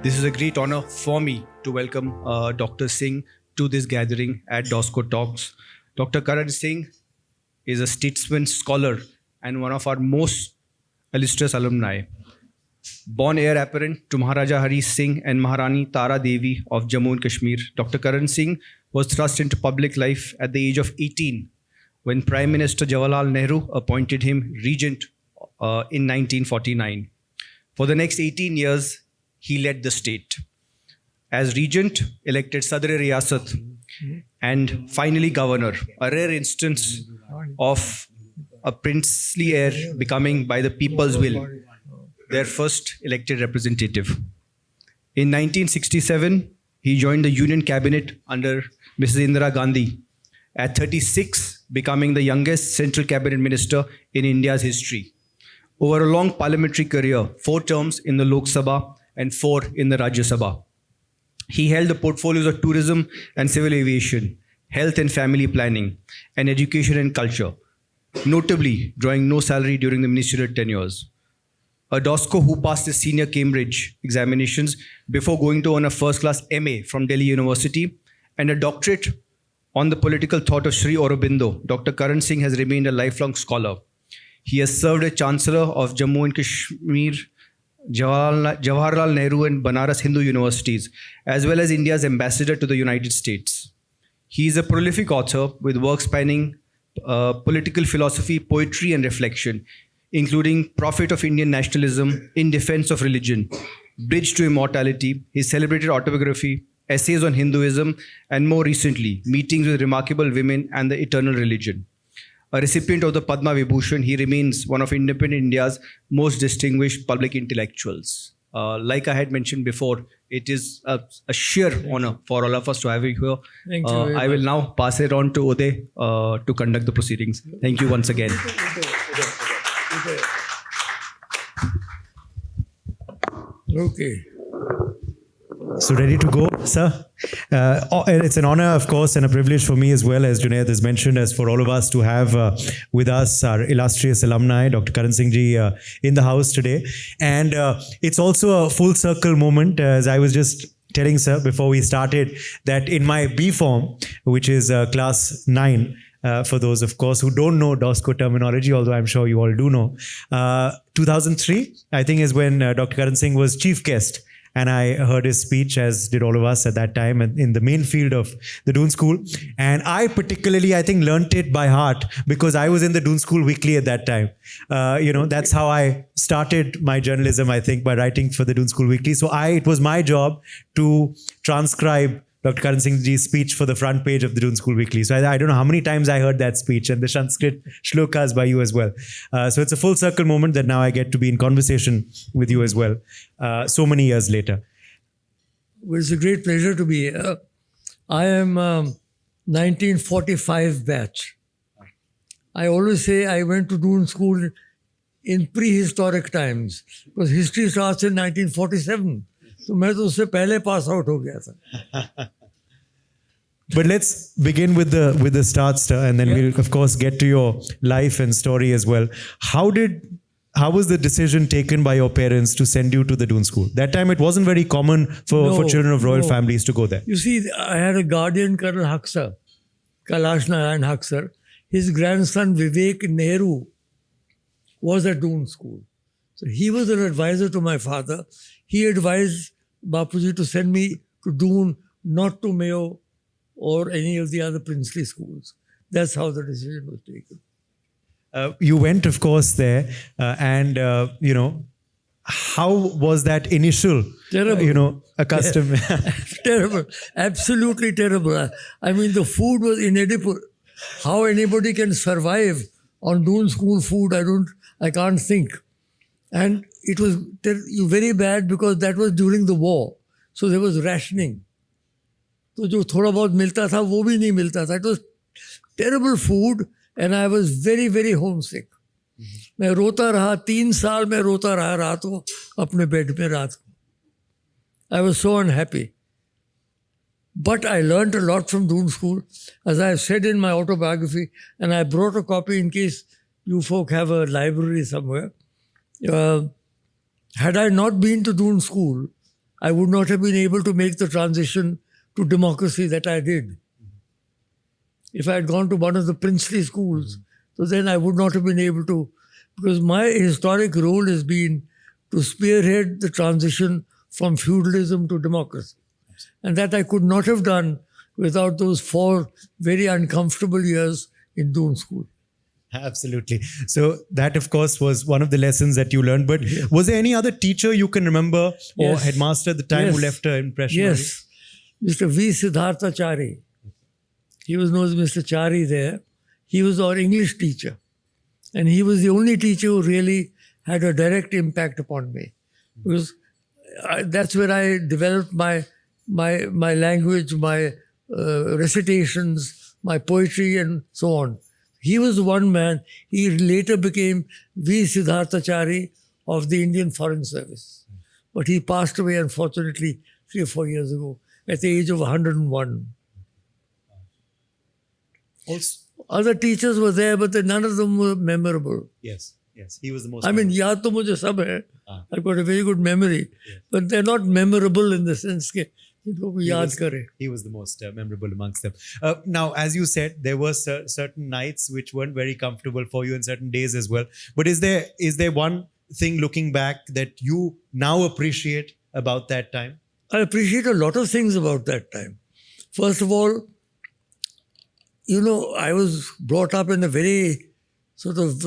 This is a great honor for me to welcome Dr. Singh to this gathering at DOSCO Talks. Dr. Karan Singh is a statesman, scholar, and one of our most illustrious alumni. Born heir apparent to Maharaja Hari Singh and Maharani Tara Devi of Jammu and Kashmir, Dr. Karan Singh was thrust into public life at the age of 18 when Prime Minister Jawaharlal Nehru appointed him regent in 1949. For the next 18 years, he led the state. As regent, elected Sadr-e-Riyasat, and finally governor, a rare instance of a princely heir becoming by the people's will their first elected representative. In 1967, he joined the Union Cabinet under Mrs. Indira Gandhi, at 36 becoming the youngest central cabinet minister in India's history. Over a long parliamentary career, 4 terms in the Lok Sabha and 4 in the Rajya Sabha. He held the portfolios of tourism and civil aviation, health and family planning, and education and culture, notably drawing no salary during the ministerial tenures. A DOSCO who passed his senior Cambridge examinations before going to earn a first-class MA from Delhi University and a doctorate on the political thought of Sri Aurobindo, Dr. Karan Singh has remained a lifelong scholar. He has served as Chancellor of Jammu and Kashmir, Jawaharlal Nehru and Banaras Hindu Universities, as well as India's ambassador to the United States. He is a prolific author with works spanning political philosophy, poetry and reflection, including Prophet of Indian Nationalism, In Defense of Religion, Bridge to Immortality, his celebrated autobiography, essays on Hinduism, and more recently, Meetings with Remarkable Women and the Eternal Religion. A recipient of the Padma Vibhushan, he remains one of independent India's most distinguished public intellectuals. Like I had mentioned before, it is a sheer honor for all of us to have you here. Thank you. I will now pass it on to Uday to conduct the proceedings. Thank you once again. Okay. So ready to go, sir? It's an honor, of course, and a privilege for me as well, as Junaid has mentioned, as for all of us to have with us our illustrious alumni, Dr. Karan Singh ji, in the house today. And it's also a full circle moment, as I was just telling sir before we started, that in my B form, which is class 9, for those, of course, who don't know DOSCO terminology, although I'm sure you all do know, 2003, I think, is when Dr. Karan Singh was chief guest. And I heard his speech, as did all of us at that time, in the main field of the Doon School. And I particularly, I think, learnt it by heart because I was in the Doon School Weekly at that time. That's how I started my journalism, I think, by writing for the Doon School Weekly. So it was my job to transcribe Dr. Karan Singh ji's speech for the front page of the Doon School Weekly. So I don't know how many times I heard that speech and the Sanskrit shlokas by you as well. So it's a full circle moment that now I get to be in conversation with you as well, so many years later. Well, it's a great pleasure to be here. I am 1945 batch. I always say I went to Doon School in prehistoric times because history starts in 1947. So मैं तो उससे पहले pass out हो गया था. But let's begin with the start, sir, and then we'll of course get to your life and story as well. How was the decision taken by your parents to send you to the Doon School? That time it wasn't very common for children of royal families to go there. You see, I had a guardian, Colonel Haksar, Kailash Narayan Haksar. His grandson Vivek Nehru was at Doon School. So he was an advisor to my father. He advised Bapuji to send me to Doon, not to Mayo or any of the other princely schools. That's how the decision was taken. You went, of course, there, and how was that initial? Terrible. Accustomed. Terrible, absolutely terrible. I mean, the food was inedible. How anybody can survive on Doon School food, I can't think. And it was very bad because that was during the war. So there was rationing. So जो थोड़ा बहुत मिलता था वो भी नहीं मिलता था. It was terrible food and I was very, very homesick. मैं रोता रहा 3 साल मैं रोता रहा रात को अपने बेड में रात को. I was so unhappy. But I learned a lot from Doon School, as I have said in my autobiography, and I brought a copy in case you folk have a library somewhere. Had I not been to Doon School, I would not have been able to make the transition to democracy that I did. If I had gone to one of the princely schools, so then I would not have been able to, because my historic role has been to spearhead the transition from feudalism to democracy. And that I could not have done without those 4 very uncomfortable years in Doon School. Absolutely. So that, of course, was one of the lessons that you learned. But was there any other teacher you can remember or Yes. headmaster at the time who Yes. left an impression on you? Yes, Mr. V. Siddhartha Chari. He was known as Mr. Chari there. He was our English teacher. And he was the only teacher who really had a direct impact upon me. Because that's where I developed my language, my recitations, my poetry, and so on. He was one man. He later became V. Siddhartha Chari of the Indian Foreign Service. But he passed away, unfortunately, 3 or 4 years ago at the age of 101. Also, Other teachers were there, but none of them were memorable. yes. He was the most. I mean, yaad to mujhe sab hai. I've got a very good memory, but they're not memorable in the sense that jinko koi yaad kare. He was the most memorable amongst them. Now, as you said, there were certain nights which weren't very comfortable for you and certain days as well. But is there one thing looking back that you now appreciate about that time? I appreciate a lot of things about that time. First of all, I was brought up in a very sort of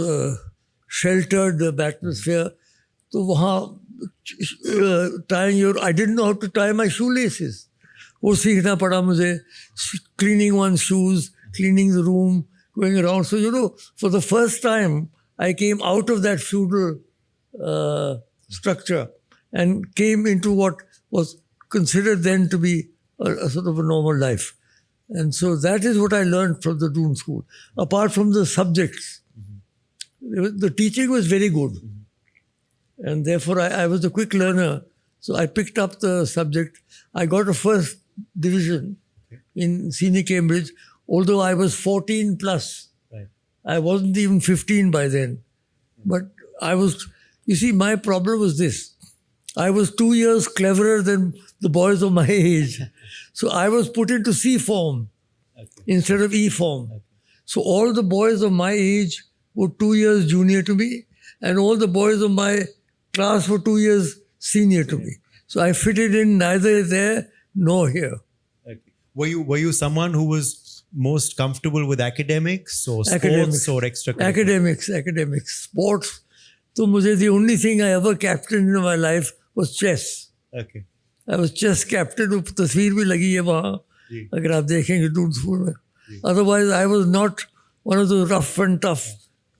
sheltered atmosphere. So I didn't know how to tie my shoelaces. वो सीखना पड़ा मुझे, cleaning one's shoes, cleaning the room, going around. So, for the first time, I came out of that feudal structure and came into what was considered then to be a sort of a normal life. And so that is what I learned from the Doon School. Apart from the subjects, the teaching was very good. And therefore, I was a quick learner. So I picked up the subject. I got a first division in Senior Cambridge, although I was 14 plus. Right. I wasn't even 15 by then. But my problem was this. I was 2 years cleverer than the boys of my age. So I was put into C form instead of E form. So all the boys of my age were 2 years junior to me, and all the boys of my class were 2 years senior to me. So I fitted in neither there nor here. Okay. Were you someone who was most comfortable with academics or sports Academics. or extracurricular? Academics. Sports. So the only thing I ever captained in my life was chess. Okay. I was chess captain. तस्वीर भी लगी है वहाँ अगर आप देखेंगे Doon School में. Otherwise, I was not one of the rough and tough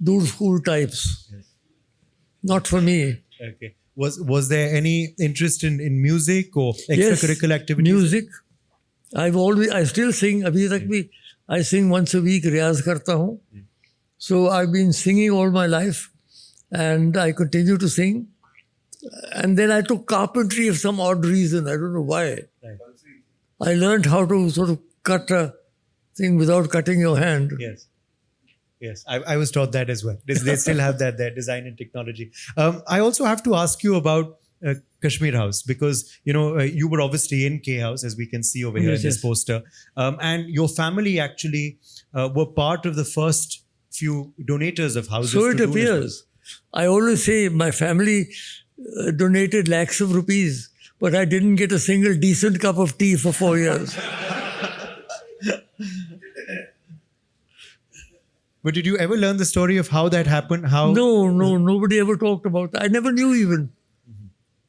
Doon School types. Not for me. Okay. Was there any interest in music or extracurricular activities? Music. I still sing. अभी तक भी I sing once a week. रियाज करता हूँ. So I've been singing all my life, and I continue to sing. And then I took carpentry for some odd reason. I don't know why. Right. I learned how to sort of cut a thing without cutting your hand. Yes. I was taught that as well. They still have that there, design and technology. I also have to ask you about Kashmir House, because you were obviously in K House, as we can see over here in this poster, and your family actually were part of the first few donators of houses. So it appears. I always say my family donated lakhs of rupees, but I didn't get a single decent cup of tea for 4 years. But did you ever learn the story of how that happened? How? No, nobody ever talked about that. I never knew even.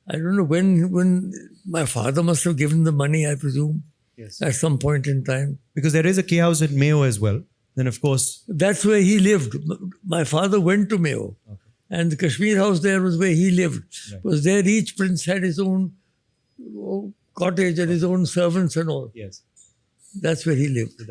I don't know when my father must have given the money, I presume, at some point in time. Because there is a K House at Mayo as well. Then, of course. That's where he lived. My father went to Mayo. Okay. And the Kashmir House there was where he lived. Right. Because there each prince had his own cottage and his own servants and all. Yes. That's where he lived.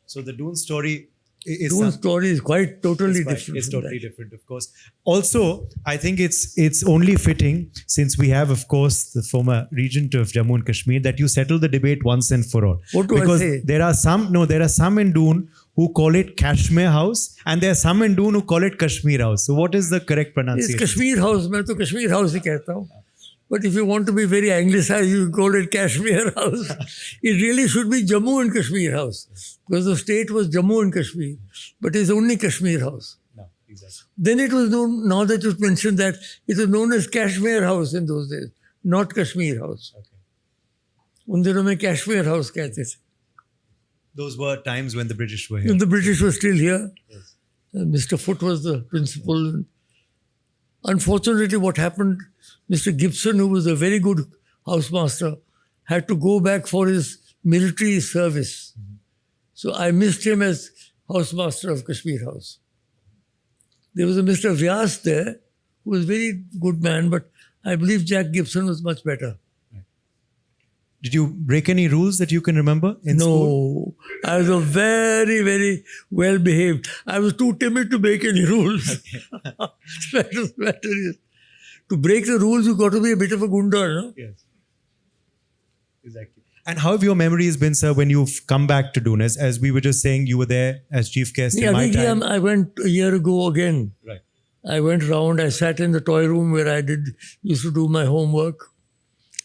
So the Doon story is... Doon story is quite totally different. It's totally different, of course. Also, I think it's only fitting, since we have, of course, the former regent of Jammu and Kashmir, that you settle the debate once and for all. What do I say? There are some in Doon who call it Kashmir House, and there are some in Doon who call it Kashmir House. So what is the correct pronunciation? It's Kashmir House. मैं तो Kashmir House ही कहता हूँ. But if you want to be very anglicized, you call it Kashmir House. It really should be Jammu and Kashmir House, because the state was Jammu and Kashmir, but it's only Kashmir House. No, exactly. Then it was known, now that you mentioned that, it was known as Kashmir House in those days, not Kashmir House. Okay. उन दिनों में Kashmir House कहते थे. Those were times when the British were here. And the British were still here. Yes. Mr. Foote was the principal. Unfortunately, what happened, Mr. Gibson, who was a very good housemaster, had to go back for his military service. So I missed him as housemaster of Kashmir House. There was a Mr. Vyas there, who was a very good man, but I believe Jack Gibson was much better. Did you break any rules that you can remember in school? No, I was a very, very well behaved. I was too timid to break any rules. The matter is, to break the rules, you got to be a bit of a gunda, no? Yes. Exactly. And how have your memories been, sir, when you've come back to Dune? As we were just saying, you were there as chief guest in my time. I went a year ago again. Right. I went round, I sat in the toy room where I used to do my homework.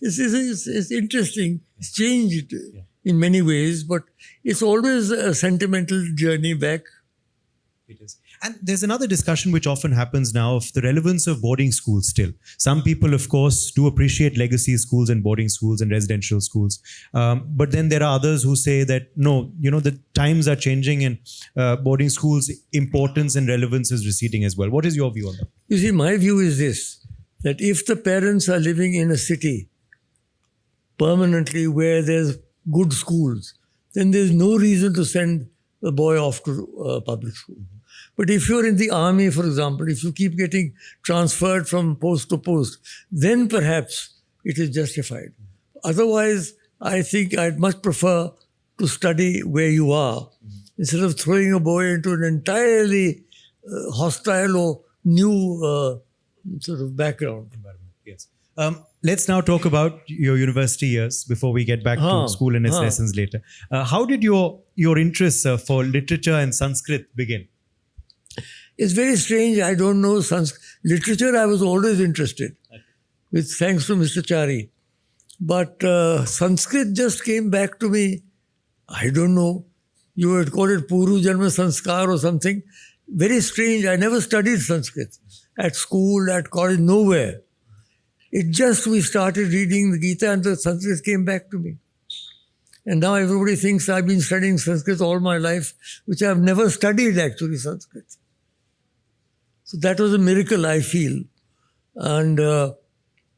It's interesting. It's changed in many ways, but it's always a sentimental journey back. It is. And there's another discussion which often happens now of the relevance of boarding schools still. Some people, of course, do appreciate legacy schools and boarding schools and residential schools. But then there are others who say that, no, the times are changing and boarding schools' importance and relevance is receding as well. What is your view on that? You see, my view is this, that if the parents are living in a city permanently where there's good schools, then there's no reason to send the boy off to public school. But if you're in the army, for example, if you keep getting transferred from post to post, then perhaps it is justified. Otherwise, I think I'd much prefer to study where you are instead of throwing a boy into an entirely hostile or new sort of background. Yes. Let's now talk about your university years before we get back to school and its lessons later. How did your interest for literature and Sanskrit begin? It's very strange. I don't know literature. I was always interested, with thanks to Mr. Chari. But Sanskrit just came back to me. I don't know. You would call it Puru Janma Sanskar or something. Very strange. I never studied Sanskrit at school, at college, nowhere. It just, we started reading the Gita and the Sanskrit came back to me. And now everybody thinks I've been studying Sanskrit all my life, which I've never studied actually, Sanskrit. So that was a miracle, I feel. And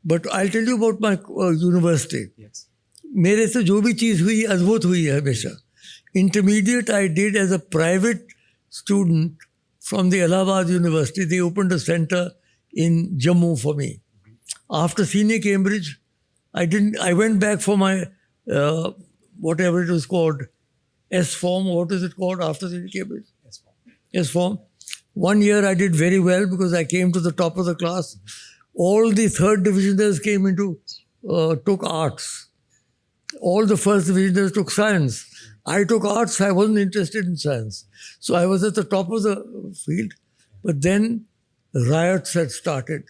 but I'll tell you about my university. Yes. मेरे से जो भी चीज़ हुई अद्भुत हुई है हमेशा. Intermediate I did as a private student from the Allahabad University. They opened a center in Jammu for me. After senior Cambridge, I went back for my whatever it was called, S form. What is it called after senior Cambridge? S form. 1 year I did very well because I came to the top of the class. All the third divisioners took arts. All the first divisioners took science. I took arts. I wasn't interested in science. So I was at the top of the field. But then riots had started,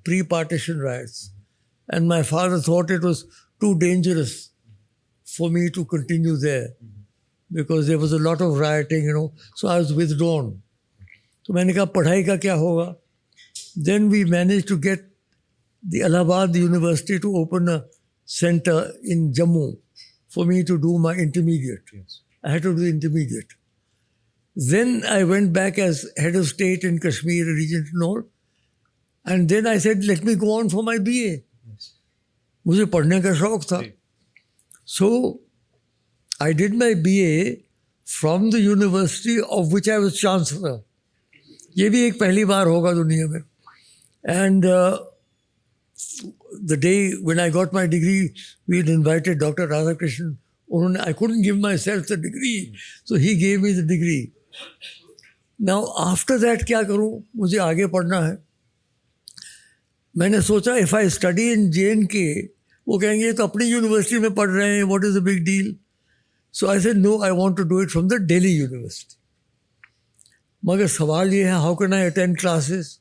pre-partition riots. And my father thought it was too dangerous for me to continue there because there was a lot of rioting, So I was withdrawn. तो मैंने कहा पढ़ाई का क्या होगा? Then we managed to get the Allahabad University to open a center in Jammu for me to do my intermediate. Yes. I had to do intermediate. Then I went back as head of state in Kashmir, Regent and all. And then I said, let me go on for my BA. Yes. मुझे पढ़ने का शौक था. So I did my BA from the university of which I was chancellor. ये भी एक पहली बार होगा दुनिया में. And the day when I got my degree, we had invited Dr. Radhakrishnan. I couldn't give myself the degree, so he gave me the degree. Now after that क्या करूँ? मुझे आगे पढ़ना है. मैंने सोचा if I study in J&K, वो कहेंगे तो अपनी यूनिवर्सिटी में पढ़ रहे हैं, what is the big deal? So I said no, I want to do it from the Delhi University. मगर सवाल ये है, how can I attend classes?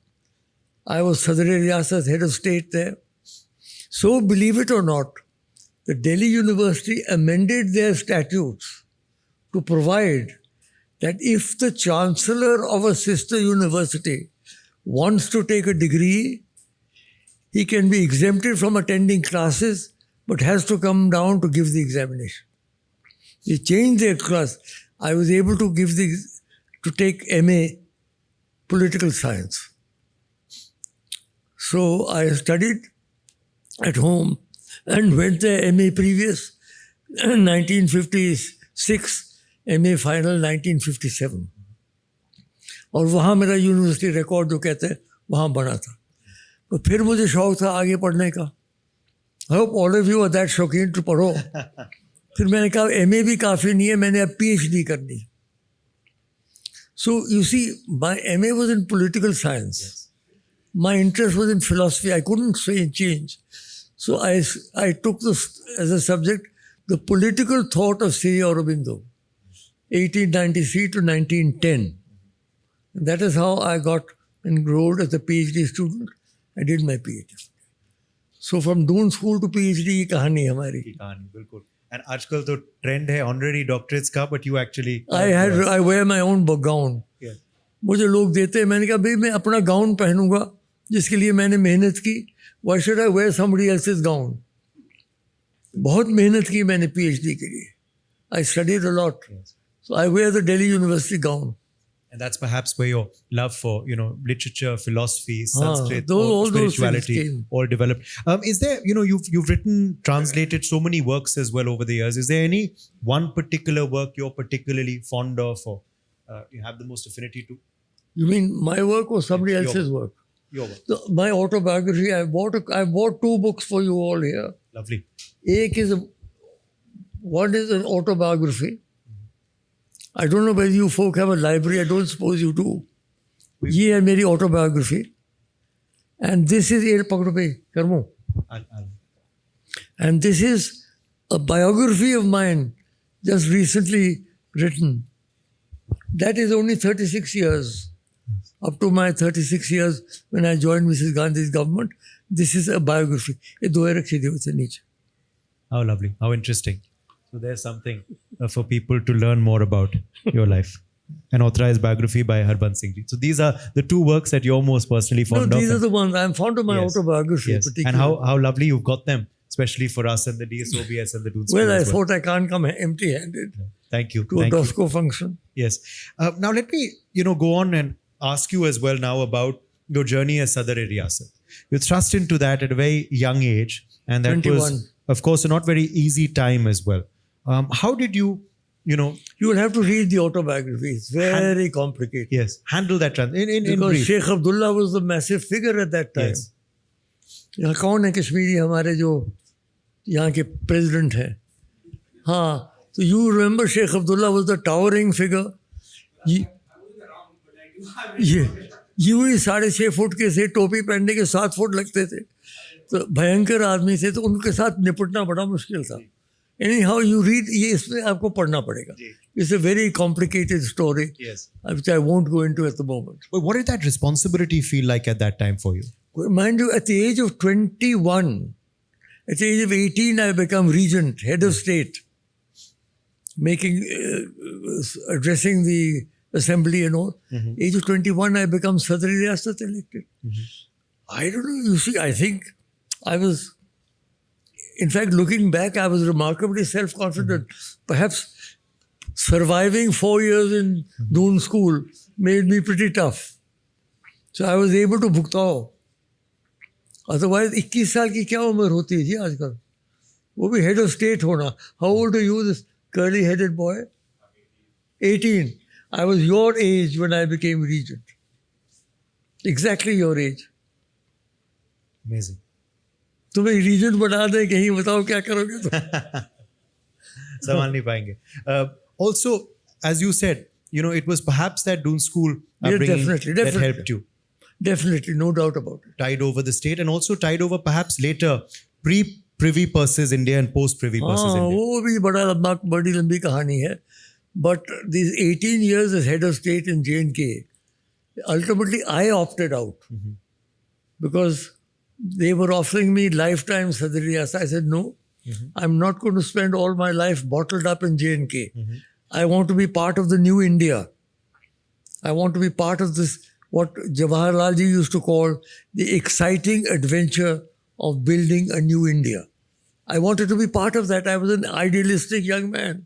I was Sadr-e-Riyasat, head of state there. So, believe it or not, the Delhi University amended their statutes to provide that if the chancellor of a sister university wants to take a degree, he can be exempted from attending classes but has to come down to give the examination. They changed their class. I was able to take MA political science. So I studied at home and went there MA previous 1956, MA final 1957. और वहाँ मेरा university record जो कहते हैं वहाँ बना था. तो फिर मुझे शौक था आगे पढ़ने का. I hope all of you are that शौकीन टू पढ़ो. फिर मैंने कहा MA भी काफ़ी नहीं है, मैंने अब PhD करनी. So you see, my MA was in political science. Yes. My interest was in philosophy. I couldn't say change. So I took this as a subject, the political thought of Sri Aurobindo, 1893 to 1910. And that is how I got enrolled as a PhD student. I did my PhD. So from Doon School to PhD की कहानी हमारी. कहानी बिल्कुल. And आजकल तो trend है honorary doctorates का, but you actually. I wear my own gown. Yeah. मुझे लोग देते हैं, मैंने कहा भाई मैं अपना गाउन पहनूंगा जिसके लिए मैंने मेहनत की. Why should I wear somebody else's gown? बहुत मेहनत की मैंने PhD के लिए. I studied a lot. Yes. So I wear the Delhi University gown. And that's perhaps where your love for, literature, philosophy, Sanskrit, all spirituality all developed. Is there, you've written, translated so many works as well over the years. Is there any one particular work you're particularly fond of or you have the most affinity to? You mean my work or somebody else's work? Your work. So my autobiography, I bought two books for you all here. Lovely. One is an autobiography. I don't know whether you folk have a library. I don't suppose you do. Ye hai meri autobiography. And this is And this is a biography of mine just recently written. That is only 36 years. Up to my 36 years when I joined Mrs. Gandhi's government, this is a biography. How lovely. How interesting. So there's something for people to learn more about your life. An authorized biography by Harbans Singh Ji. So these are the two works that you're most personally fond of. No, these are the ones. I'm fond of my Yes. autobiography. Yes. And how lovely you've got them, especially for us and the DSOBS and the Doon School Well, I as thought I can't come empty-handed Thank you. to a DOSCO function. Yes. Now let me, go on and ask you as well now about your journey as Sadar-e-Riyasat. You thrust into that at a very young age, and that 21. was, of course, a not very easy time as well. How did you, You will have to read the autobiography. It's very complicated. yes, handle that in Because brief? Sheikh Abdullah was the massive figure at that time. Yes. यहाँ कौन है कश्मीरी हमारे जो यहाँ के president हैं? हाँ, so you remember Sheikh Abdullah was the towering figure. ये ही 6.5 फुट के से टोपी पहनने के 7 फुट लगते थे. तो भयंकर आदमी थे, तो उनके साथ निपटना बड़ा मुश्किल था. Anyhow, you read, ये इसमें आपको पढ़ना पड़ेगा. It's a very complicated story, Yes. which I won't go into at the moment. But what did that responsibility feel like at that time for you? Mind you, at the age of 21, at the age of 18, I become regent, head of state, addressing the assembly and all. Age of 21, I become Sadar-e-Riyasat elected. I don't know, you see, I think I was, in fact, looking back, I was remarkably self-confident. Perhaps surviving 4 years in Doon School made me pretty tough. So I was able to bhuktao. Otherwise, 21 साल की क्या उम्र होती है जी आजकल? वो भी head of state होना. How old are you, this curly-headed boy? 18. I was your age when I became regent. Exactly your age. Amazing. तुम्हें regent बना दे कहीं, बताओ क्या करोगे तुम? संभाल नहीं पाएंगे. Also, as you said, it was perhaps that Doon School upbringing that helped you. Definitely, no doubt about it. Tide over the state and also tide over perhaps later pre-Privy Purses India and post-Privy Purses India. वो भी बड़ी लंबी कहानी है. But these 18 years as head of state in J&K, ultimately I opted out because they were offering me lifetime Sadriyas. I said, no, I'm not going to spend all my life bottled up in J&K. I want to be part of the new India. I want to be part of this, what Jawaharlal ji used to call the exciting adventure of building a new India. I wanted to be part of that. I was an idealistic young man.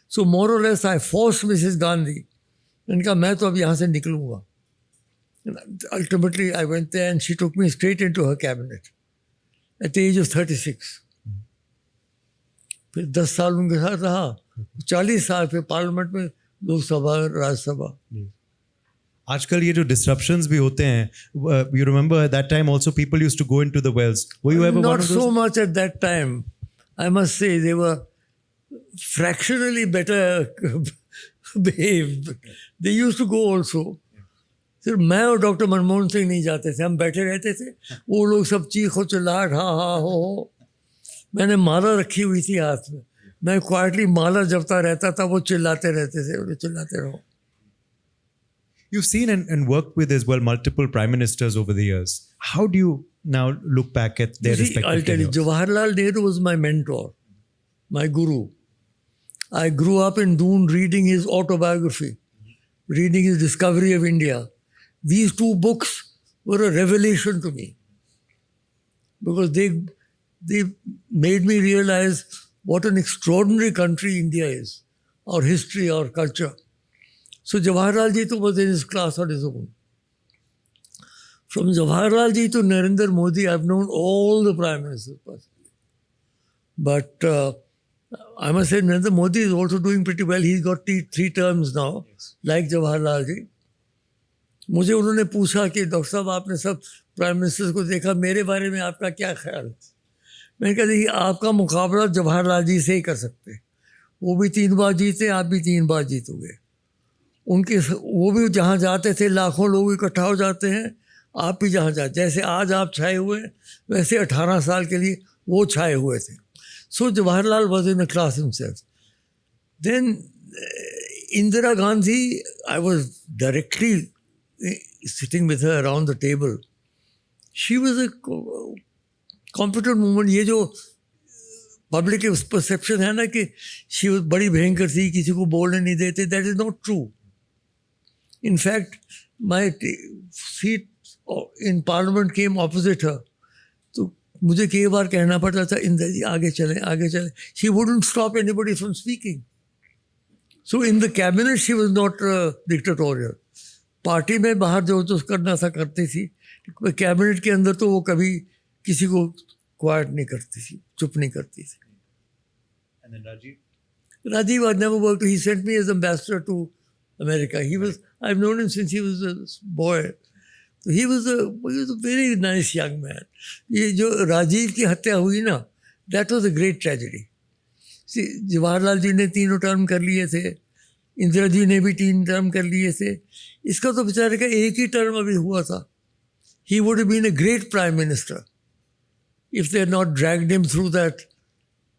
So more or less I forced Mrs. Gandhi. मैंने कहा मैं तो अब यहाँ से निकलूंगा. And ultimately I went there and she took me straight into her cabinet at the age of 36. फिर 10 साल उनके साथ रहा, 40 साल फिर पार्लियामेंट में, लोकसभा, राज्यसभा. आजकल ये जो disruptions भी होते हैं, you remember at that time also people used to go into the wells. Were you ever one Not of those? so much at that time. I must say they were fractionally better behaved. They used to go also. सिर्फ मैं और doctor Manmohan Singh नहीं जाते थे, हम बैठे रहते थे, वो लोग सब चीखो चिल्लाहट हाँ हाँ हो. मैंने माला रखी हुई थी हाथ में, मैं क्वाइटली माला जपता रहता था, वो चिल्लाते रहते थे, वो चिल्लाते रहो. You've seen and worked with as well multiple prime ministers over the years. How do you now look back at their You see, respective I'll tell you, tenures? Jawaharlal Nehru was my mentor, my guru. I grew up in Doon reading his autobiography, reading his Discovery of India. These two books were a revelation to me because they made me realize what an extraordinary country India is, our history, our culture. So Jawaharlal ji was in his class on his own. From Jawaharlal ji to Narendra Modi, I've known all the prime ministers personally. But I must say Narendra Modi is also doing pretty well. He's got 3 terms now, like Jawaharlal ji. मुझे उन्होंने पूछा कि doctor साहब आपने सब prime ministers को देखा, मेरे बारे में आपका क्या ख्याल है. मैंने कहा देखिए आपका मुकाबला जवाहरलाल जी से ही कर सकते हैं. वो भी 3 बार जीते, आप भी 3 बार जीतोगे. उनके वो भी जहाँ जाते थे लाखों लोग इकट्ठा हो जाते हैं, आप भी जहाँ जाते, जैसे आज आप छाए हुए हैं वैसे 18 साल के लिए वो छाए हुए थे. So Jawaharlal was in a class himself. Then Indira Gandhi, I was directly sitting with her around the table. She was a competent woman. ये जो पब्लिक परसेप्शन है ना कि she was बड़ी भयंकर थी, किसी को बोलने नहीं देते, that is not true. In fact, my seat in parliament came opposite her. तो मुझे कई बार कहना पड़ता था इंदिरा जी आगे चलें, आगे चलें. She wouldn't stop anybody from speaking. So in the cabinet she was not dictatorial. Party में बाहर जो करना था करती थी, कैबिनेट के अंदर तो वो कभी किसी को क्वाइट नहीं करती थी, चुप नहीं करती थी. And then Rajiv? Rajiv, I never worked. He sent me as ambassador to America. I've known him since he was a boy. He was a very nice young man. ये जो राजीव की हत्या हुई ना, that was a great tragedy. See, Jawaharlal ji ने 3 term कर लिए थे, इंदिरा जी ने भी 3 टर्म कर लिए थे. इसका तो बेचारे का 1 ही टर्म अभी हुआ था. He would have been a great prime minister if they had not dragged him through that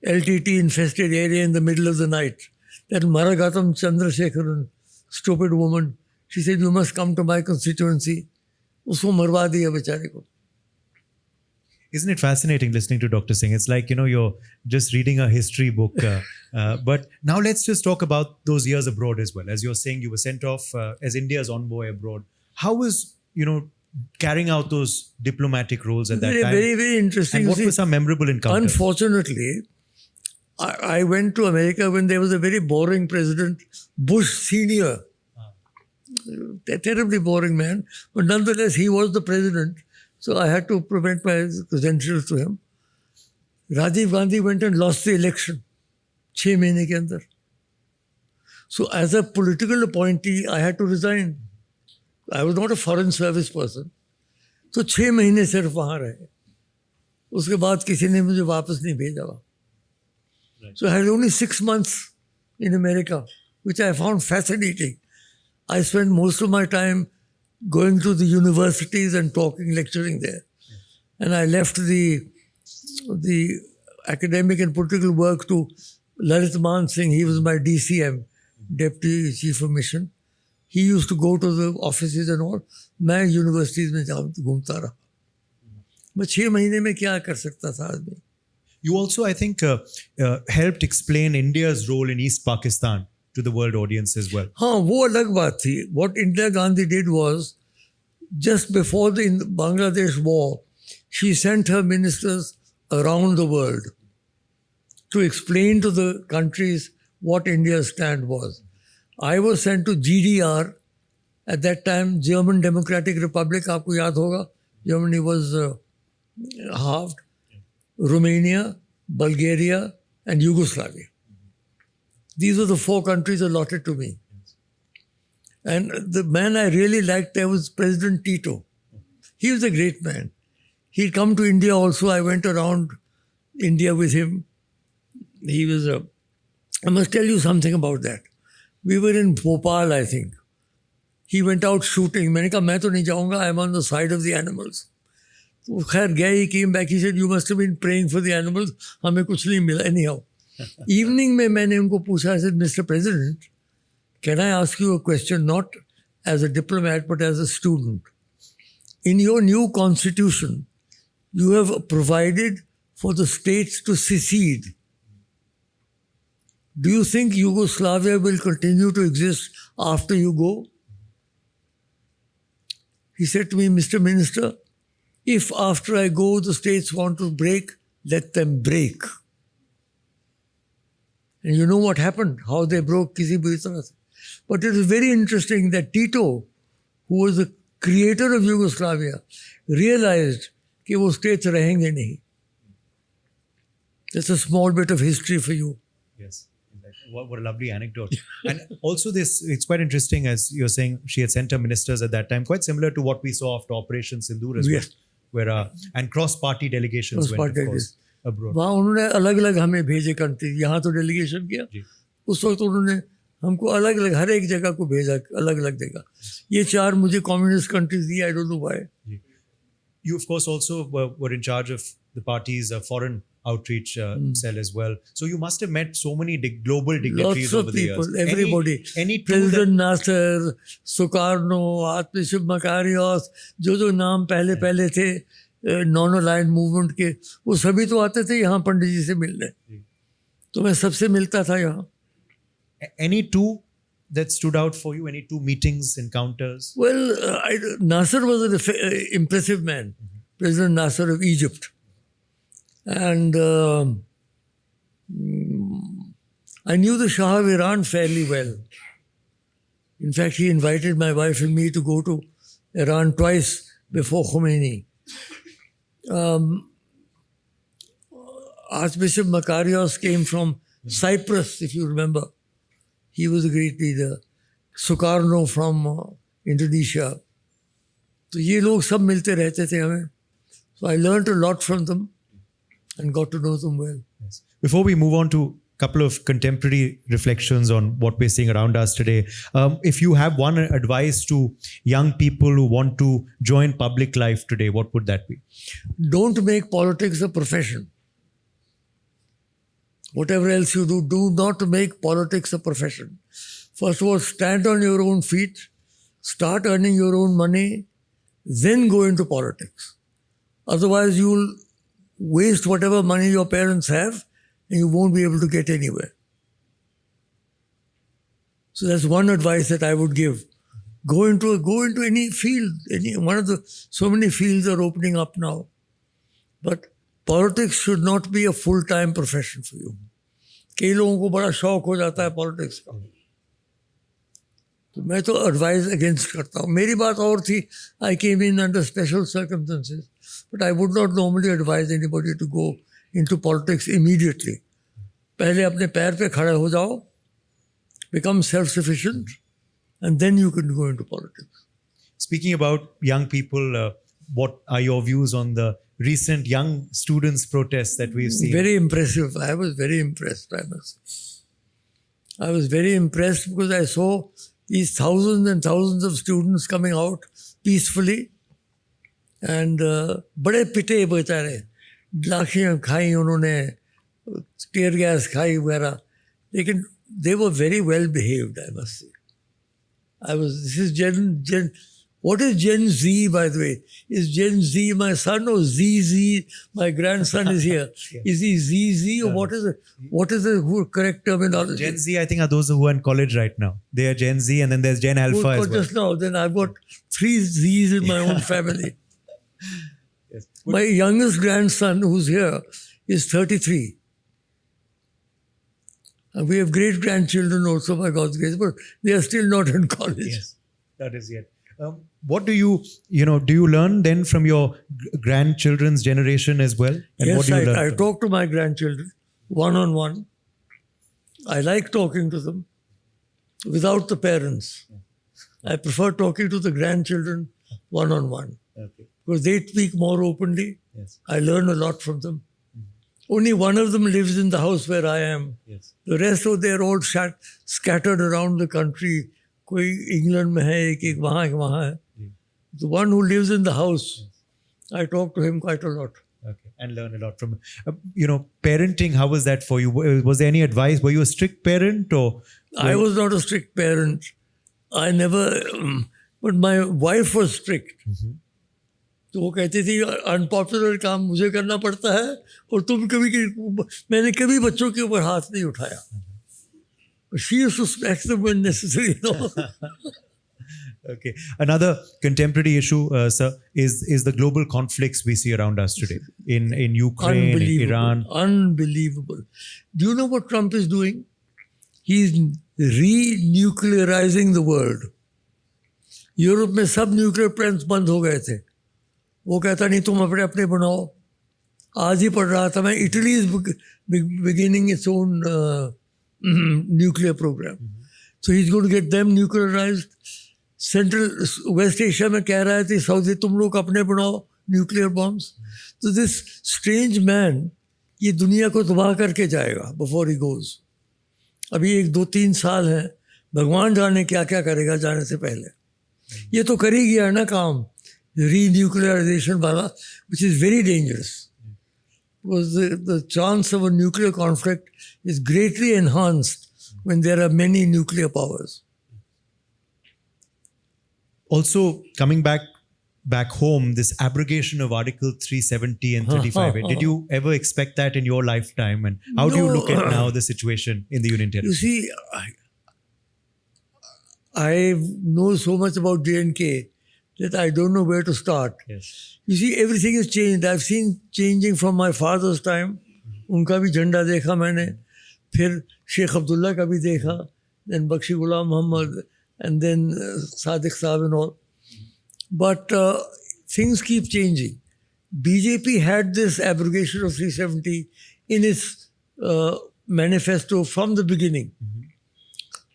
LTT infested area in the middle of the night. That Maragatam Chandrasekharan, stupid woman, she said, you must come to my constituency. उसको मरवा दिया बेचारे को. Isn't it fascinating listening to Dr. Singh? It's like, you're just reading a history book. But now let's just talk about those years abroad as well. As you're saying, you were sent off as India's envoy abroad. How was, carrying out those diplomatic roles at that time? Very, very interesting. And what were some memorable encounters? Unfortunately, I went to America when there was a very boring president, Bush Senior. A terribly boring man. But nonetheless, he was the president. So I had to present my credentials to him. Rajiv Gandhi went and lost the election 6 महीने के अंदर. So as a political appointee, I had to resign. I was not a foreign service person. So 6 महीने सिर्फ वहाँ रहे. उसके बाद किसी ने मुझे वापस नहीं भेजा. So I had only 6 months in America, which I found fascinating. I spent most of my time going to the universities and talking, lecturing there. And I left the academic and political work to Lalit Man Singh. He was my DCM, Deputy Chief of Mission. He used to go to the offices and all. मैं universities में घूमता रहा. बस 6 महीने में क्या कर सकता था आदमी. You also, I think, helped explain India's role in East Pakistan to the world audience as well. हाँ, वो अलग बात थी. What Indira Gandhi did was, just before the Bangladesh war, she sent her ministers around the world to explain to the countries what India's stand was. I was sent to GDR, at that time German Democratic Republic, आपको याद होगा, Germany was halved, Romania, Bulgaria and Yugoslavia. These were the 4 countries allotted to me. And the man I really liked there was President Tito. He was a great man. He'd come to India also. I went around India with him. He was a... I must tell you something about that. We were in Bhopal, I think. He went out shooting. मैंने कहा मैं तो नहीं जाऊँगा. I'm on the side of the animals. तो खैर गया, he came back. He said, you must have been praying for the animals. हमें कुछ नहीं मिला. Anyhow. Evening में मैंने उनको पूछा, I said, Mr. President, can I ask you a question, not as a diplomat, but as a student? In your new constitution, you have provided for the states to secede. Do you think Yugoslavia will continue to exist after you go? He said to me, Mr. Minister, if after I go the states want to break, let them break. And you know what happened, how they broke किसी बुरी तरह से. But it is very interesting that Tito, who was the creator of Yugoslavia, realized कि वो states रहेंगे नहीं. That's a small bit of history for you. Yes. What a lovely anecdote. And also this, it's quite interesting, as you're saying, she had sent her ministers at that time, quite similar to what we saw after Operation Sindoor as Yes. well, where, and cross-party delegations went, of course, abroad. वहाँ उन्होंने अलग अलग हमें भेजे country. यहाँ तो delegation किया. उस वक्त उन्होंने हमको अलग अलग हर एक जगह को भेजा, अलग अलग जगह. ये 4 मुझे communist countries the. I don't know why. You, of course, also were in charge of the party's foreign outreach cell as well. So you must have met so many global dignitaries Lots of over the people, years. everybody. Any two President Nasser, Sukarno, Archbishop Makarios, जो नाम पहले थे non-aligned movement के, वो सभी तो आते थे यहाँ पंडित जी से मिलने. तो मैं सबसे मिलता था यहाँ. Any two that stood out for you? Any 2 meetings, encounters? Well, Nasser was an impressive man, President Nasser of Egypt. And I knew the Shah of Iran fairly well. In fact, he invited my wife and me to go to Iran twice before Khomeini. Archbishop Makarios came from Cyprus, if you remember. He was a great leader. Sukarno from Indonesia. So ये लोग सब मिलते रहते थे हमें. So I learned a lot from them and got to know them well. Yes. Before we move on to a couple of contemporary reflections on what we're seeing around us today, if you have one advice to young people who want to join public life today, what would that be? Don't make politics a profession. Whatever else you do, do not make politics a profession. First of all, stand on your own feet, start earning your own money, then go into politics. Otherwise, you'll waste whatever money your parents have and you won't be able to get anywhere. So that's one advice that I would give. Go into any field. So many fields are opening up now. But politics should not be a full-time profession for you. कई लोगों को बड़ा शौक हो जाता है politics का. तो मैं तो एडवाइज अगेंस्ट करता हूँ. मेरी बात और थी. I came in under special circumstances, but I would not normally advise anybody to go into politics immediately. पहले अपने पैर पे खड़े हो जाओ, become self-sufficient, and then you can go into politics. Speaking about young people, what are your views on the recent young students' protests that we've seen? Very impressive. I was very impressed, I must say. I was very impressed because I saw these thousands and thousands of students coming out peacefully. And बड़े पिटे बेचारे, लाठियाँ खाई उन्होंने, tear gas खाई वगैरह. लेकिन they were very well behaved, I must say. This is What is Gen Z, by the way? Is Gen Z my son or ZZ? My grandson is here. Is he ZZ or what is it? What is the correct terminology? Gen Z, I think, are those who are in college right now. They are Gen Z, and then there's Gen Alpha Good as for well. just now. Then I've got 3 Z's in my own family. Yes. My youngest grandson, who's here, is 33. And we have great grandchildren also, by God's grace, but they are still not in college. Yes, that is yet. What do you learn then from your grandchildren's generation as well? And Yes, what do you learn I from talk to my grandchildren one-on-one. I like talking to them without the parents. I prefer talking to the grandchildren one-on-one them? Okay. because they speak more openly. Yes. I learn a lot from them. Only one of them lives in the house where I am. Yes. The rest of they're all scattered around the country. कोई England में है एक वहाँ है. The one who lives in the house, I talk to him quite a lot. Okay. And learn a lot from parenting. How was that for you? Was there any advice? Were you a strict parent or? I was not a strict parent. I never, but my wife was strict. तो वो कहती थी unpopular काम मुझे करना पड़ता है और मैंने कभी बच्चों के ऊपर हाथ नहीं उठाया. She used to smack them when necessary. Okay. Another contemporary issue, sir, is the global conflicts we see around us today in Ukraine, in Iran. Unbelievable. Do you know what Trump is doing? He's re-nuclearizing the world. Europe में सब nuclear plants बंद हो गए थे. वो कहता नहीं तुम अपने अपने बनाओ. आज ही पढ़ रहा था मैं, Italy is beginning its own nuclear program. So he's going to get them nuclearized. West Asia में कह रहा है सऊदी तुम लोग अपने बनाओ nuclear bombs. So this strange man ये दुनिया को तबाह करके जाएगा before he goes. अभी 1-2-3 साल हैं, भगवान जाने क्या क्या करेगा जाने से पहले. ये तो कर ही गया ना काम renuclearization वाला, which is very dangerous. Because the chance of a nuclear conflict is greatly enhanced when there are many nuclear powers. Also, coming back home, this abrogation of Article 370 and 35. Did you ever expect that in your lifetime? And how do you look at now the situation in the Union Territory? You see, I know so much about J&K that I don't know where to start. Yes. You see, everything has changed. I've seen changing from my father's time. उनका भी झंडा देखा मैंने, फिर शेख अब्दुल्ला का भी देखा, then Bakshi Ghulam Muhammad, and then Sadiq Saab and all. But things keep changing. BJP had this abrogation of 370 in its manifesto from the beginning.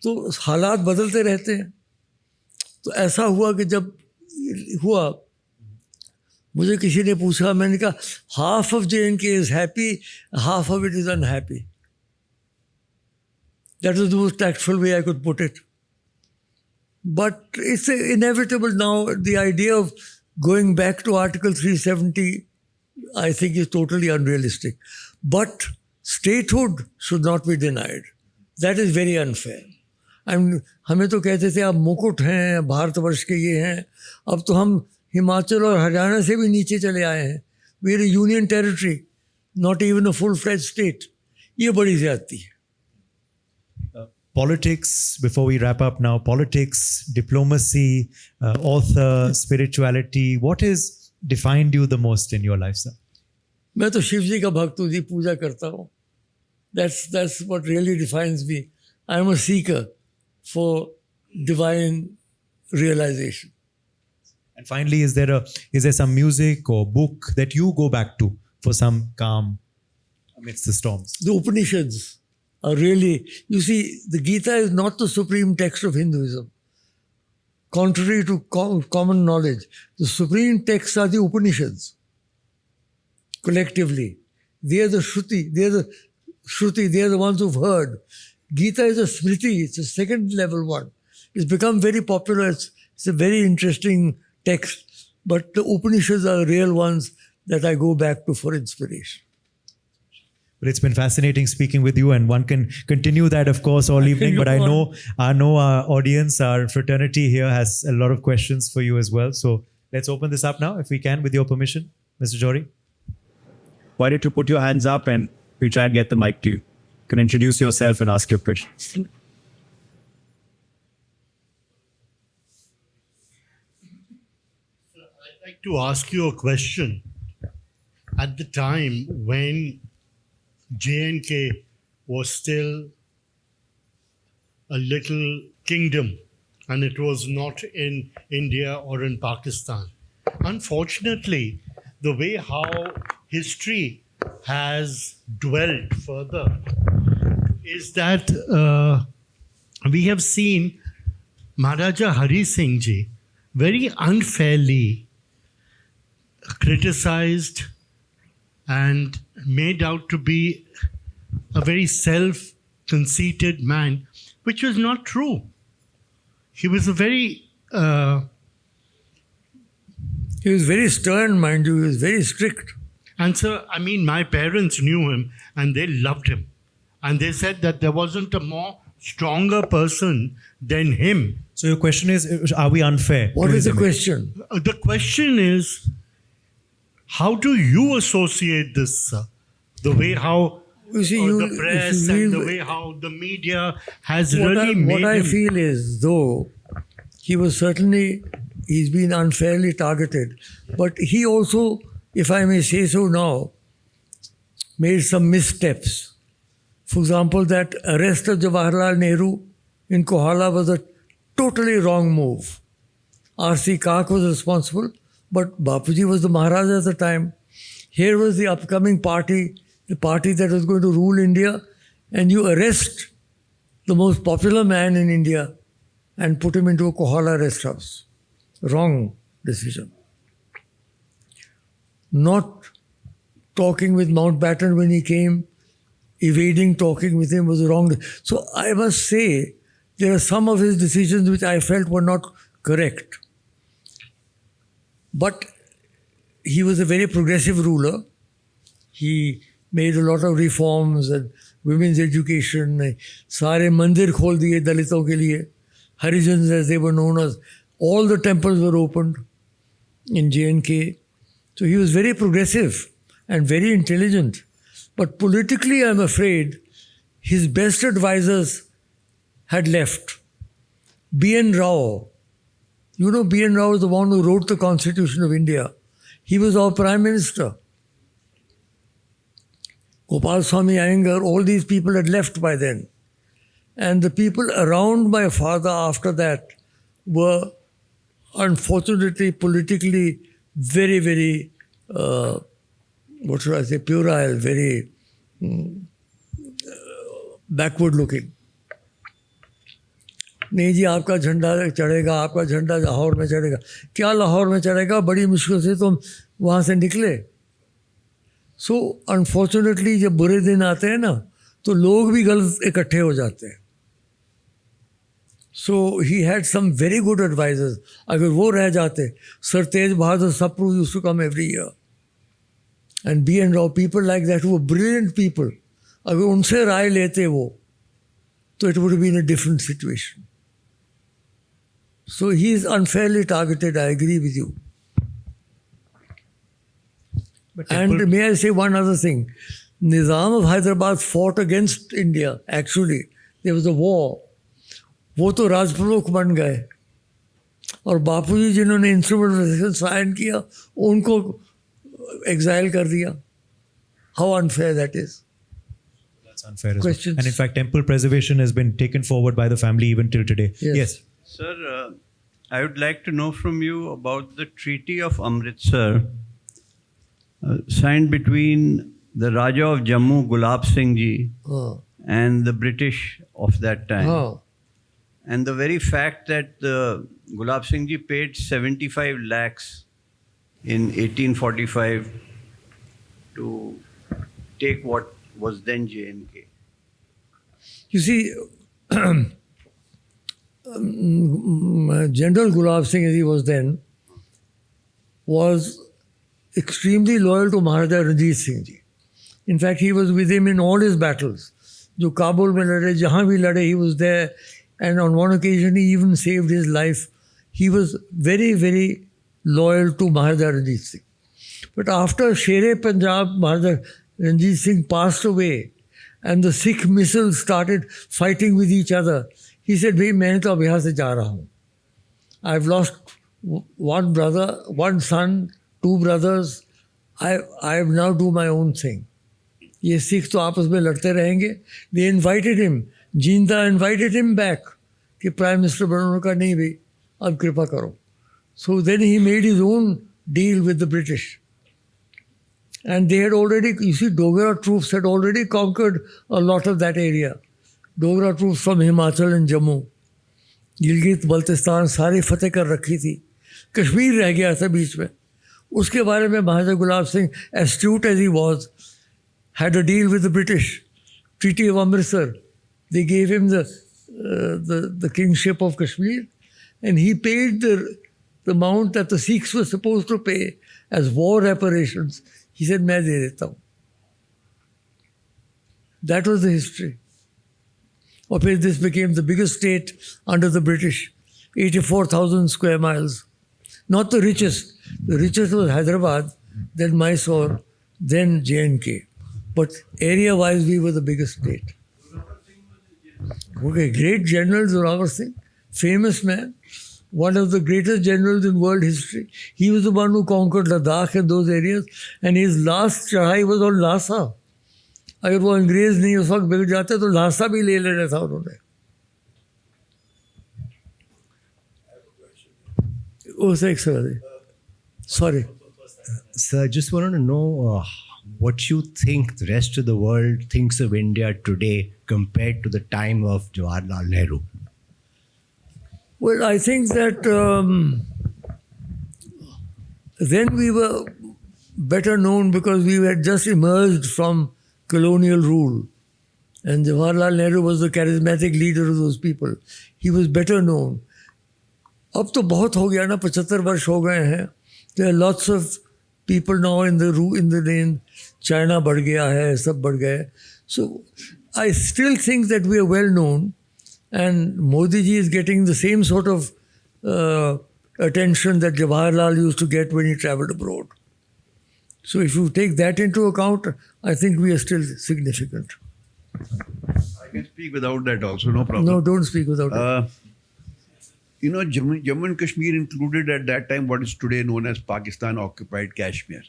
तो हालात बदलते रहते हैं. तो ऐसा हुआ कि जब हुआ मुझे किसी ने पूछा, मैंने कहा half of J&K is happy, half of it is unhappy. That was the most tactful way I could put it. But it's inevitable now. The idea of going back to Article 370, I think, is totally unrealistic. But statehood should not be denied. That is very unfair. हमें तो कहते थे आप मुकुट हैं, भारतवर्ष के ये हैं. अब तो हम हिमाचल और हरियाणा से भी नीचे चले आए हैं. We are a union territory, not even a full-fledged state. ये बड़ी ज़्यादती है. Politics, before we wrap up now, politics, diplomacy, author, spirituality, what has defined you the most in your life, sir? मैं तो शिव जी का भक्त हूँ जी, पूजा करता हूँ. That's what really defines me. I am a seeker for divine realization. And finally, is there some music or book that you go back to for some calm amidst the storms? The Upanishads are really, you see, the Gita is not the supreme text of Hinduism. Contrary to common knowledge, the supreme texts are the Upanishads. Collectively, they are the Shruti, they are the ones who've heard. Gita is a Smriti, it's a second level one. It's become very popular, it's a very interesting text, but the Upanishads are the real ones that I go back to for inspiration. But it's been fascinating speaking with you, and one can continue that, of course, all evening. But I know our audience, our fraternity here has a lot of questions for you as well. So let's open this up now, if we can, with your permission, Mr. Jory. Why don't you put your hands up and we try and get the mic to you. You can introduce yourself and ask your questions. I'd like to ask you a question. At the time when J&K was still a little kingdom and it was not in India or in Pakistan, unfortunately, the way how history has dwelled further is that we have seen Maharaja Hari Singh Ji very unfairly criticized and made out to be a very self-conceited man, which was not true. He was a very... He was very stern, mind you. He was very strict. And so, I mean, my parents knew him and they loved him. And they said that there wasn't a more stronger person than him. So your question is, are we unfair? What is the question? The question is, how do you associate this, the way how You see, the press and the way how the media has really made what I him... feel is, though, he was certainly, he's been unfairly targeted. But he also, if I may say so now, made some missteps. For example, that arrest of Jawaharlal Nehru in Kohala was a totally wrong move. R.C. Kak was responsible, but Bapuji was the Maharaja at the time. Here was the upcoming party, the party that was going to rule India, and you arrest the most popular man in India and put him into a Kohala rest house. Wrong decision. Not talking with Mountbatten when he came, evading talking with him was wrong. So I must say, there are some of his decisions which I felt were not correct. But he was a very progressive ruler. He made a lot of reforms and women's education. Sare mandir khol diye Daliton ke liye. Harijans, as they were known as, all the temples were opened in J&K. So he was very progressive and very intelligent. But politically, I'm afraid, his best advisors had left. B.N. Rao. You know, B.N. Rao is the one who wrote the Constitution of India. He was our Prime Minister. Gopal Swami Iyengar, all these people had left by then. And the people around my father after that were unfortunately politically very, very, what should I say, puerile, very backward looking. नहीं जी आपका झंडा चढ़ेगा, आपका झंडा लाहौर में चढ़ेगा. क्या लाहौर में चढ़ेगा? बड़ी मुश्किल से तुम वहाँ से निकले. सो अनफॉर्चुनेटली जब बुरे दिन आते हैं ना, तो लोग भी गलत इकट्ठे हो जाते हैं. So he had some very good advisors. अगर वो रह जाते, Sir Tej Bahadur Sapru used to come every year. And B.N. Rao, people like that who were brilliant people. अगर उनसे राय लेते वो, तो it would have been a different situation. So he is unfairly targeted, I agree with you. And may I say one other thing? Nizam of Hyderabad fought against India, actually. There was a war. वो तो राजप्रमुख बन गए और बापूजी जिन्होंने instrument sign किया उनको exile कर दिया. How unfair that is. That's unfair as Questions? well. And in fact, temple preservation has been taken forward by the family even till today. Yes. Sir, I would like to know from you about the Treaty of Amritsar signed between the Raja of Jammu, Gulab Singh Ji, and the British of that time. And the very fact that Gulab Singh Ji paid 75 lakhs in 1845 to take what was then J&K. You see, General Gulab Singh, as he was then, was extremely loyal to Maharaja Ranjit Singh Ji. In fact, he was with him in all his battles. जो काबुल में लड़े, जहाँ भी लड़े, he was there. And on one occasion, he even saved his life. He was very, very loyal to Maharaja Ranjit Singh. But after Sher-e Punjab, Maharaja Ranjit Singh passed away, and the Sikh missiles started fighting with each other. He said, "Bhai, मैं तो अब यहाँ से जा रहा हूँ. I've lost one brother, one son, two brothers. I now do my own thing." ये सिख तो आपस में लड़ते रहेंगे. They invited him. Jinda invited him back. कि प्राइम मिनिस्टर बनने का नहीं भाई, अब कृपा करो. So then he made his own deal with the British. And they had already, you see, Dogra troops had already conquered a lot of that area. Dogra troops from Himachal and Jammu. Gilgit Baltistan सारी फतेह कर रखी थी. कश्मीर रह गया था बीच में. उसके बारे में महाराजा Gulab Singh, astute as he was, had a deal with the British. Treaty of Amritsar. They gave him the kingship of Kashmir, and he paid the amount that the Sikhs were supposed to pay as war reparations. He said, "मैं दे देता हूँ." That was the history. Or this became the biggest state under the British, 84,000 square miles. Not the richest. The richest was Hyderabad, then Mysore, then J&K. But area-wise, we were the biggest state. Okay, great general Zorawar Singh, famous man, one of the greatest generals in world history. He was the one who conquered Ladakh and those areas, and his last chढ़ाई was on Lhasa. अगर वो अंग्रेज नहीं उस वक्त बिगड़ जाते तो लासा भी ले लेना था उन्होंने. Sorry. Sir, I just wanted to know what you think the rest of the world thinks of India today compared to the time of Jawaharlal Nehru. Well, I think that then we were better known because we had just emerged from colonial rule. And Jawaharlal Nehru was the charismatic leader of those people. He was better known. अब तो बहुत हो गया ना, 75 वर्ष हो गए हैं. There are lots of people now in the lane. China बढ़ गया है, सब बढ़ गए. So I still think that we are well known, and Modi ji is getting the same sort of attention that Jawaharlal used to get when he traveled abroad. So if you take that into account, I think we are still significant. I can speak without that also, no problem. No, don't speak without it. You know, Jammu and Kashmir included at that time what is today known as Pakistan occupied Kashmir.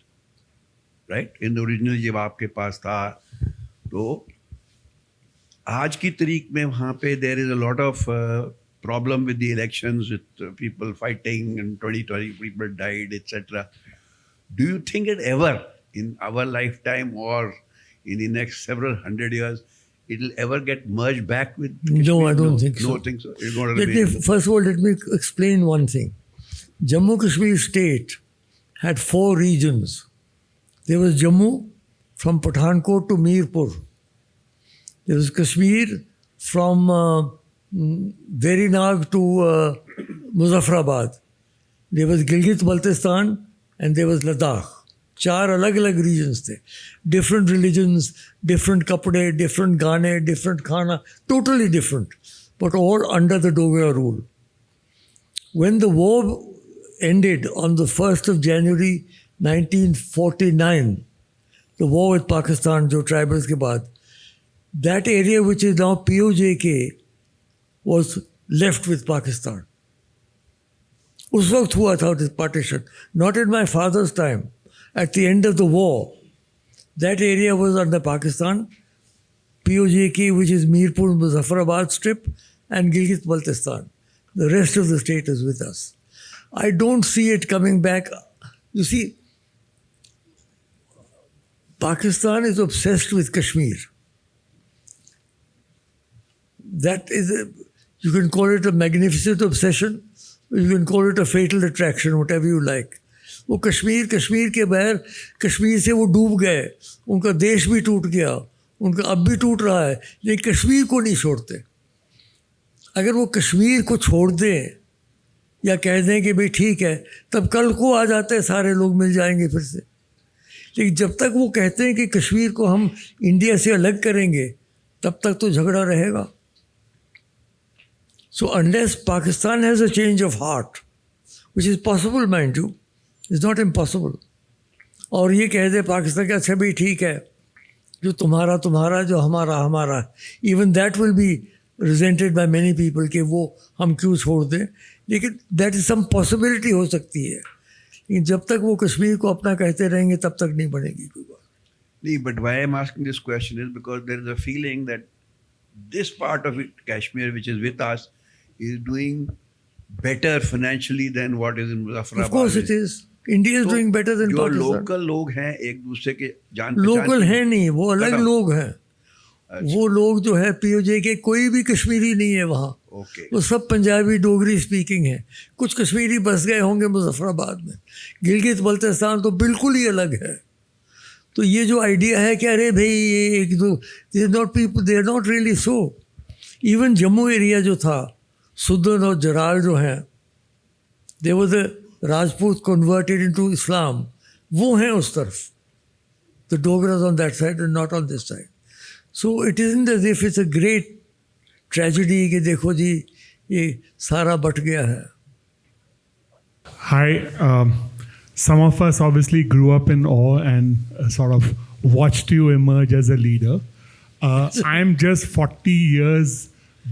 Right? In the original जब आपके पास था, तो आज की तारीख में वहाँ पे there is a lot of problem with the elections, with people fighting, and 20 people died, etc. Do you think that ever in our lifetime or in the next several hundred years, it'll ever get merged back with Kashmir? No, I don't think so. No, think so. It's not a First of all, let me explain one thing. Jammu Kashmir state had 4 regions. There was Jammu from Pathankot to Mirpur. There was Kashmir from Verinag to Muzaffarabad. There was Gilgit-Baltistan, and there was Ladakh. 4 अलग-अलग regions थे. Different religions, different kapde, different gaane, different khana, totally different, but all under the Dogra rule. When the war ended on the 1st of January 1949, the war with Pakistan, jo tribals ke baad, that area which is now POJK was left with Pakistan. उस वक्त हुआ था this partition, not in my father's time. At the end of the war, that area was under Pakistan, POJK, which is Mirpur Muzaffarabad strip, and Gilgit-Baltistan. The rest of the state is with us. I don't see it coming back. You see, Pakistan is obsessed with Kashmir. That is, you can call it a magnificent obsession, you can call it a fatal attraction, whatever you like. वो कश्मीर के बगैर कश्मीर से वो डूब गए, उनका देश भी टूट गया, उनका अब भी टूट रहा है, लेकिन कश्मीर को नहीं छोड़ते. अगर वो कश्मीर को छोड़ दें या कह दें कि भाई ठीक है, तब कल को आ जाते हैं सारे लोग मिल जाएंगे फिर से. लेकिन जब तक वो कहते हैं कि कश्मीर को हम इंडिया से अलग करेंगे तब तक तो झगड़ा रहेगा. So unless Pakistan has a change of heart, which is possible, mind you, it's not impossible. और ये कह दे पाकिस्तान का अच्छा भी ठीक है, जो तुम्हारा तुम्हारा, जो हमारा हमारा. Even that will be resented by many people कि वो हम क्यों छोड़ दें. लेकिन that is some possibility हो सकती है. लेकिन जब तक वो कश्मीर को अपना कहते रहेंगे तब तक नहीं बनेगी कोई बात. Nee, but why I'm asking this question is because there is a feeling that this part of it, Kashmir, which is with us, is doing better financially than what is in Muzaffarabad. Of course it is. India is doing better than जो Pakistan. Local लोग हैं एक दूसरे के जान पहचान local के- है नहीं, वो अलग Correct. लोग हैं. वो लोग जो है पीओजे के, कोई भी कश्मीरी नहीं है वहाँ. Okay. वो सब पंजाबी डोगरी स्पीकिंग है. कुछ कश्मीरी बस गए होंगे मुजफ्फराबाद में. गिलगित बल्तिस्तान तो बिल्कुल ही अलग है. तो ये जो आइडिया है कि अरे भाई ये एक दो, they not people, they are not really so. Even Jammu area जो था, सुदन और जराल जो हैं, दे वो the Rajput converted into Islam, वो हैं उस तरफ. The Dogras on that side and not on this side. So it isn't as if it's a great tragedy कि देखो जी ये सारा बट गया है. Hi. Some of us obviously grew up in awe and sort of watched you emerge as a leader. I'm just 40 years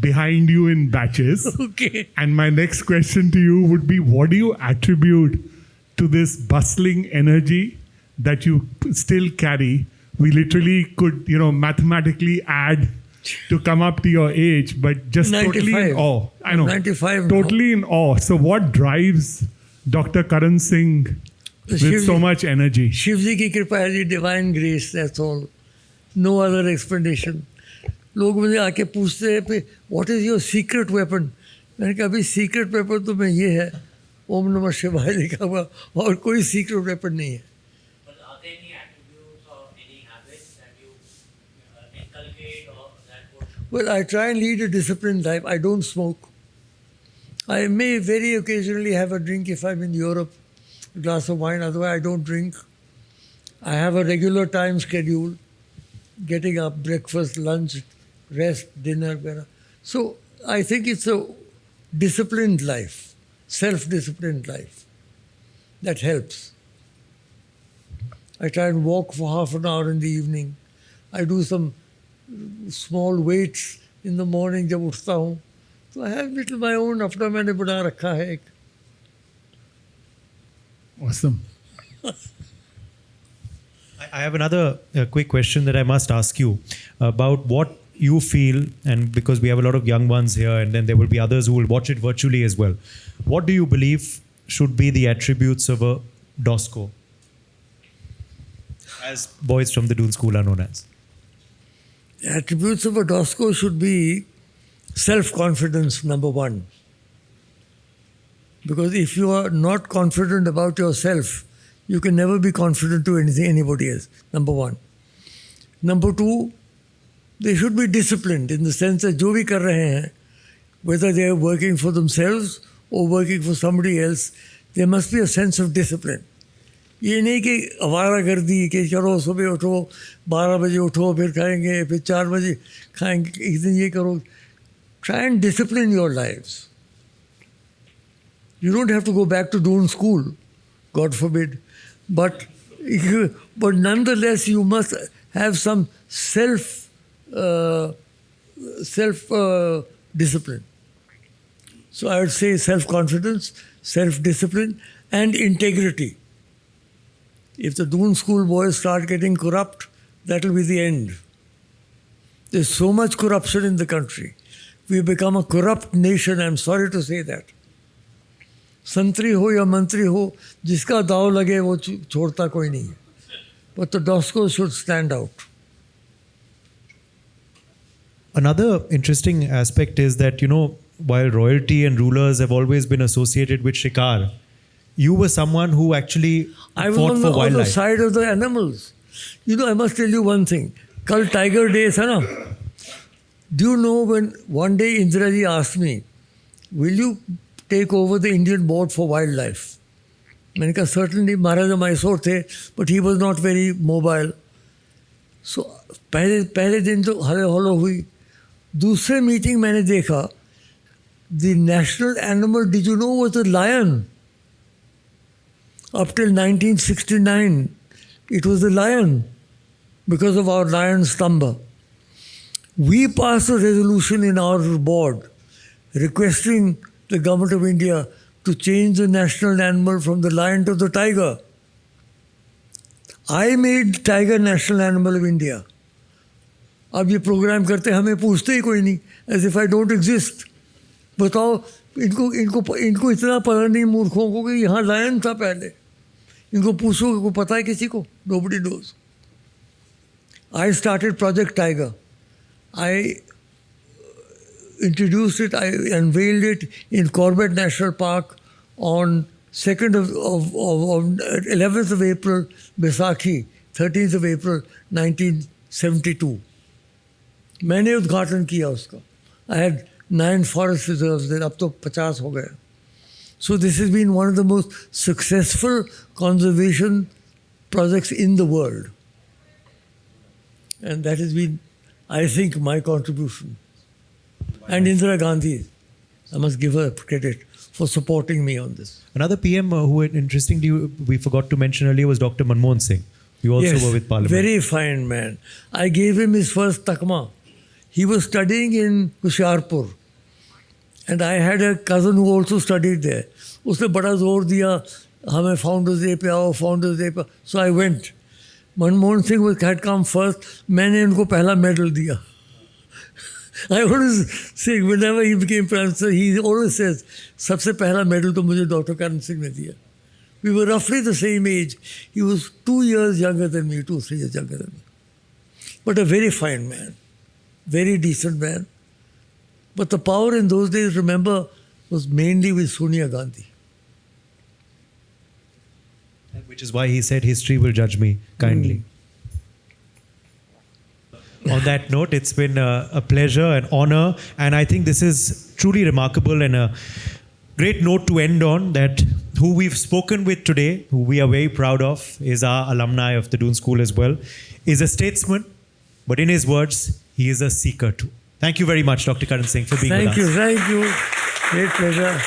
behind you in batches. Okay. And my next question to you would be, what do you attribute to this bustling energy that you still carry? We literally could, mathematically add to come up to your age, but just totally in 95. awe. I know. 95 now. Totally in awe. So what drives Dr. Karan Singh with Shiv so ji- much energy? Shiv जी की कृपा है जी, divine grace, that's all. No other explanation. लोग मुझे आके पूछते हैं what is your secret weapon. मैंने कहा अभी सीक्रेट वेपन तो मैं ये है, ओम नमः शिवाय लिखा हुआ, और कोई सीक्रेट वेपन नहीं है. But are there any attributes or any habits that you inculcate or that would Well, I try and lead a disciplined life. I don't smoke. I may very occasionally have a drink if I'm in Europe, a glass of wine. Otherwise, I don't drink. I have a regular time schedule, getting up, breakfast, lunch, rest, dinner. वगैरह. So I think it's a disciplined life, self-disciplined life. That helps. I try and walk for half an hour in the evening. I do some small weights in the morning जब उठता हूँ. तो I have little my own, अपना मैंने बना रखा है एक. Awesome. I have another quick question that I must ask you about what you feel, and because we have a lot of young ones here, and then there will be others who will watch it virtually as well. What do you believe should be the attributes of a DOSCO, as boys from the Doon School are known as? The attributes of a DOSCO should be self-confidence, number one. Because if you are not confident about yourself, you can never be confident to anybody else, number one. Number two, they should be disciplined in the sense that जो भी कर रहे हैं, whether they are working for themselves or working for somebody else, there must be a sense of discipline. ये नहीं कि आवारागर्दी कि चलो सुबह उठो 12 बजे उठो फिर खाएंगे फिर 4 बजे खाएंगे एक दिन ये करो. Try and discipline your lives. You don't have to go back to Doon School, God forbid, but nonetheless you must have some self discipline. So I would say self-confidence, self-discipline, and integrity. If the Doon School boys start getting corrupt, that will be the end. There's so much corruption in the country. We've become a corrupt nation, I'm sorry to say that. संतरी हो या मंत्री हो, जिसका दाव लगे वो छोड़ता कोई नहीं है. But the DOSCO should stand out. Another interesting aspect is that, while royalty and rulers have always been associated with shikar, you were someone who actually I was fought on for the wildlife. side of the animals. I must tell you one thing. Kal Tiger Day tha na? Do you know when one day Indira ji asked me, will you take over the Indian board for wildlife? मैंने कहा certainly महाराजा मैसूर थे, but he was not very mobile. So पहले दिन तो hello हुई. दूसरे meeting मैंने देखा, the national animal, did you know, was the lion. Up till 1969, it was the lion because of our lion slumber. We passed a resolution in our board requesting the government of India to change the national animal from the lion to the tiger. I made tiger national animal of India. अब ये programme करते हमें पूछते ही कोई नहीं, as if I don't exist. बताओ इनको इतना पता नहीं मूर्खों को कि यहाँ लायन था पहले. इनको पूछो को पता है किसी को? Nobody knows. I started Project Tiger. I introduced it, I unveiled it in Corbett National Park on 11th of April, Baisakhi, 13th of April, 1972. मैंने उद्घाटन किया उसका. I had 9 forest reserves there, अब तो 50 हो गए. So this has been one of the most successful conservation projects in the world. And that has been, I think, my contribution. And Indira Gandhi, I must give her credit for supporting me on this. Another PM who, interestingly, we forgot to mention earlier was Dr. Manmohan Singh. You also were with Parliament. Very fine man. I gave him his first takma. He was studying in Hoshiarpur. And I had a cousin who also studied there. उसने बड़ा जोर दिया, हमें Founders Day पे आओ, Founders Day पे. So I went. Manmohan Singh had come first. मैंने उनको पहला medal दिया. I always say, whenever he became Prime Minister, he always says, सबसे पहला medal तो मुझे Dr. Karan Singh ने दिया. We were roughly the same age. He was 2 years younger than me, 2-3 years younger than me. But a very fine man. Very decent man. But the power in those days, remember, was mainly with Sonia Gandhi. Which is why he said history will judge me kindly. On that note, it's been a pleasure, an honor, and I think this is truly remarkable and a great note to end on, that who we've spoken with today, who we are very proud of, is our alumni of the Doon School as well, is a statesman, but in his words, he is a seeker too. Thank you very much, Dr. Karan Singh, for being with us. Thank you. Great pleasure.